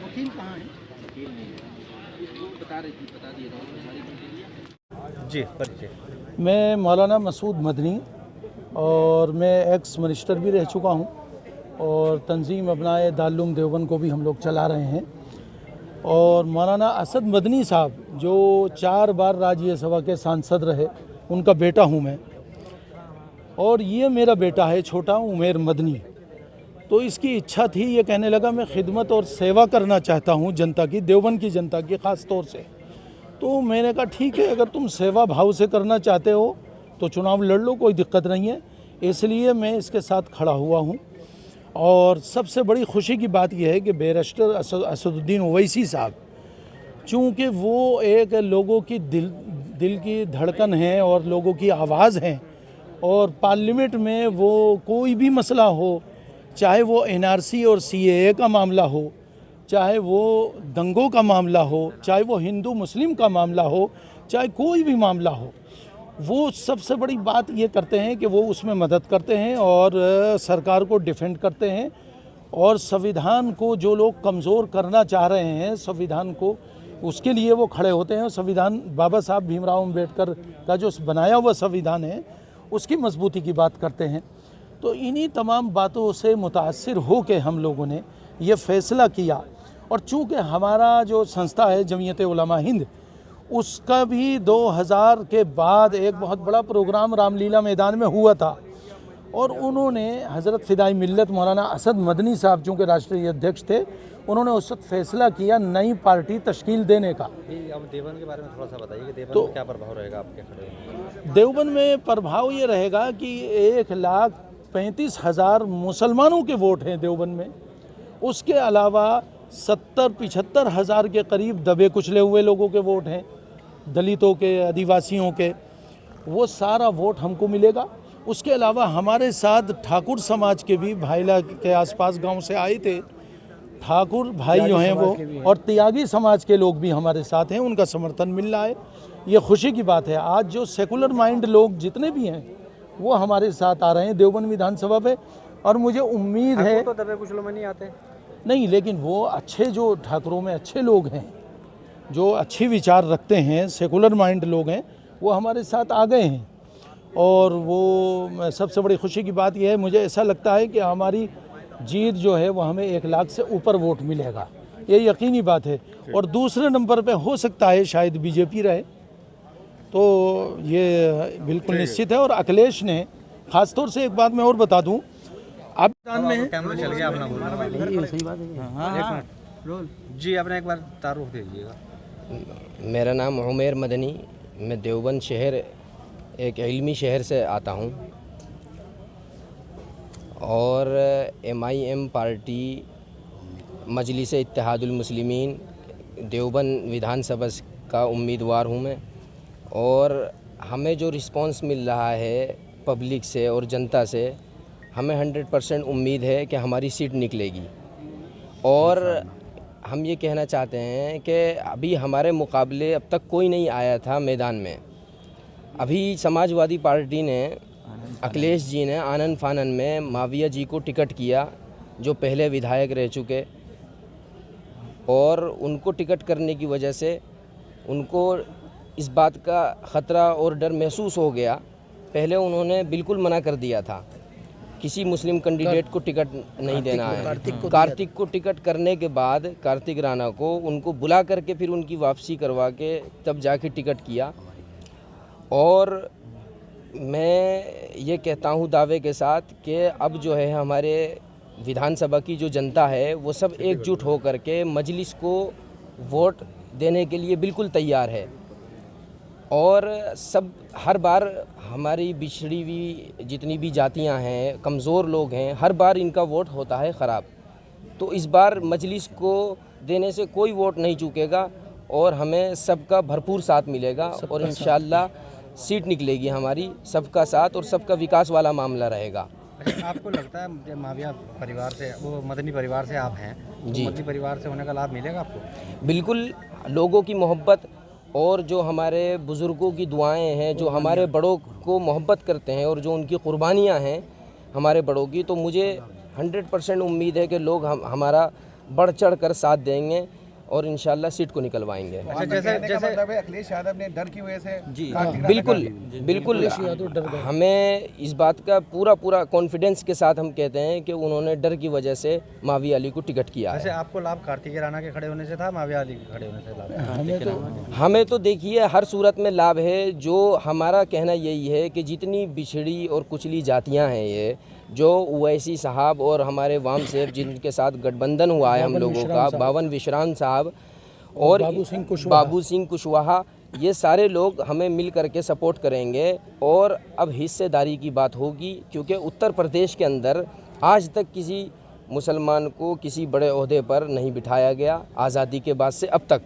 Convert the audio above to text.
वकील कहाँ है? जी परिचय। मैं मौलाना मसूद मदनी और मैं एक्स मिनिस्टर भी रह चुका हूँ और तंजीम अपनाए दारुल देवबंद को भी हम लोग चला रहे हैं। और मौलाना असद मदनी साहब जो 4 बार राज्यसभा के सांसद रहे, उनका बेटा हूँ मैं। और ये मेरा बेटा है छोटा उमेर मदनी। तो इसकी इच्छा थी, ये कहने लगा मैं खिदमत और सेवा करना चाहता हूँ जनता की, देवबंद की जनता की ख़ास तौर से। तो मैंने कहा ठीक है, अगर तुम सेवा भाव से करना चाहते हो तो चुनाव लड़ लो, कोई दिक्कत नहीं है। इसलिए मैं इसके साथ खड़ा हुआ हूँ। और सबसे बड़ी खुशी की बात यह है कि बैरिस्टर असदुद्दीन ओवैसी साहब, चूँकि वो एक लोगों की दिल की धड़कन है और लोगों की आवाज़ हैं, और पार्लियामेंट में वो कोई भी मसला हो, चाहे वो एनआरसी और सीएए का मामला हो, चाहे वो दंगों का मामला हो, चाहे वो हिंदू मुस्लिम का मामला हो, चाहे कोई भी मामला हो, वो सबसे बड़ी बात ये करते हैं कि वो उसमें मदद करते हैं और सरकार को डिफेंड करते हैं। और संविधान को जो लोग कमज़ोर करना चाह रहे हैं, संविधान को, उसके लिए वो खड़े होते हैं। संविधान बाबा साहब भीमराव अम्बेडकर का जो बनाया हुआ संविधान है, उसकी मजबूती की बात करते हैं। तो इन्हीं तमाम बातों से मुतासिर हो के हम लोगों ने ये फ़ैसला किया। और चूँकि हमारा जो संस्था है जमीयत उलमा हिंद, उसका भी 2000 के बाद एक बहुत बड़ा प्रोग्राम रामलीला मैदान में हुआ था, और उन्होंने हज़रत फ़िदाई मिल्लत मौलाना असद मदनी साहब चूँकि राष्ट्रीय अध्यक्ष थे, उन्होंने उस वक्त फ़ैसला किया नई पार्टी तश्कील देने का। अब देवबंद के बारे में थोड़ा सा बताइए कि देवबंद तो में क्या प्रभाव रहेगा आपके खड़े होने में? देवबंद में प्रभाव ये रहेगा कि 1,35,000 मुसलमानों के वोट हैं देवबंद में। उसके अलावा 70-75 हज़ार के करीब दबे कुचले हुए लोगों के वोट हैं, दलितों के, आदिवासियों के, वो सारा वोट हमको मिलेगा। उसके अलावा हमारे साथ ठाकुर समाज के भी, भाईला के आसपास गांव से आए थे ठाकुर भाई जो हैं वो, और त्यागी समाज के लोग भी हमारे साथ हैं, उनका समर्थन मिल रहा है। ये खुशी की बात है। आज जो सेकुलर माइंड लोग जितने भी हैं वो हमारे साथ आ रहे हैं देवबंद विधानसभा पे, और मुझे उम्मीद है तो दबे कुछ लोग नहीं आते नहीं, लेकिन वो अच्छे, जो ठाकुरों में अच्छे लोग हैं, जो अच्छे विचार रखते हैं, सेकुलर माइंड लोग हैं, वो हमारे साथ आ गए हैं। और वो सबसे बड़ी खुशी की बात यह है, मुझे ऐसा लगता है कि हमारी जीत जो है वो हमें 1 लाख से ऊपर वोट मिलेगा, ये यकीनी बात है। और दूसरे नंबर पे हो सकता है शायद बीजेपी रहे, तो ये बिल्कुल निश्चित है। और अखिलेश ने ख़ास तौर से एक बात मैं और बता दूं, आप मैदान में हैं। कैमरा चल गया, अपना बोलना सही बात है। हाँ, रोल जी, आपने एक बार तारुफ दे दीजिएगा। मेरा नाम उमेर मदनी, मैं देवबंद शहर, एक इल्मी शहर से आता हूँ, और MIM पार्टी मजलिस इत्तेहादुल मुस्लिमीन देवबंद विधानसभा का उम्मीदवार हूँ मैं। और हमें जो रिस्पांस मिल रहा है पब्लिक से और जनता से, हमें 100% उम्मीद है कि हमारी सीट निकलेगी। और हम ये कहना चाहते हैं कि अभी हमारे मुकाबले अब तक कोई नहीं आया था मैदान में। अभी समाजवादी पार्टी ने, अखिलेश जी ने आनन फानन में माविया जी को टिकट किया, जो पहले विधायक रह चुके, और उनको टिकट करने की वजह से उनको इस बात का ख़तरा और डर महसूस हो गया। पहले उन्होंने बिल्कुल मना कर दिया था, किसी मुस्लिम कैंडिडेट को टिकट नहीं देना है। कार्तिक को टिकट करने के बाद, कार्तिक राणा को, उनको बुला करके फिर उनकी वापसी करवा के तब जाके टिकट किया। और मैं ये कहता हूँ दावे के साथ कि अब जो है हमारे विधानसभा की जो जनता है वो सब एकजुट हो कर के मजलिस को वोट देने के लिए बिल्कुल तैयार है। और सब, हर बार हमारी बिछड़ी हुई जितनी भी जातियां हैं, कमज़ोर लोग हैं, हर बार इनका वोट होता है ख़राब। तो इस बार मजलिस को देने से कोई वोट नहीं चूकेगा और हमें सबका भरपूर साथ मिलेगा, और इंशाअल्लाह सीट निकलेगी हमारी। सबका साथ और सबका विकास वाला मामला रहेगा। अच्छा, आपको लगता है माविया परिवार से, वो मदनी परिवार से आप हैं, जी, मदनी परिवार से होने का लाभ मिलेगा आपको? बिल्कुल। लोगों की मोहब्बत और जो हमारे बुज़ुर्गों की दुआएं हैं, जो हमारे बड़ों को मोहब्बत करते हैं और जो उनकी कुर्बानियां हैं, हमारे बड़ों की, तो मुझे 100% उम्मीद है कि लोग हमारा बढ़ चढ़ कर साथ देंगे और इंशाल्लाह सीट को निकलवाएंगे। अच्छा, जैसे मतलब है अखिलेश यादव ने डर की वजह से जी कार्तिक राणा बिल्कुल का- बिल्कुल, यादव डर गए। हमें इस बात का पूरा कॉन्फिडेंस के साथ हम कहते हैं कि उन्होंने डर की वजह से मावी अली को टिकट किया वैसे है। आपको लाभ कार्तिक राणा के खड़े होने से था, माविया अली के खड़े होने से लाभ? हमें तो देखिए हर सूरत में लाभ है। जो हमारा कहना यही है कि जितनी बिछड़ी और कुचली जातियां हैं, ये जो ओवैसी साहब और हमारे वाम सेफ जिनके साथ गठबंधन हुआ है हम लोगों का, बावन विश्राम साहब और बाबू सिंह कुशवाहा, ये सारे लोग हमें मिल करके सपोर्ट करेंगे और अब हिस्सेदारी की बात होगी, क्योंकि उत्तर प्रदेश के अंदर आज तक किसी मुसलमान को किसी बड़े ओहदे पर नहीं बिठाया गया आज़ादी के बाद से अब तक।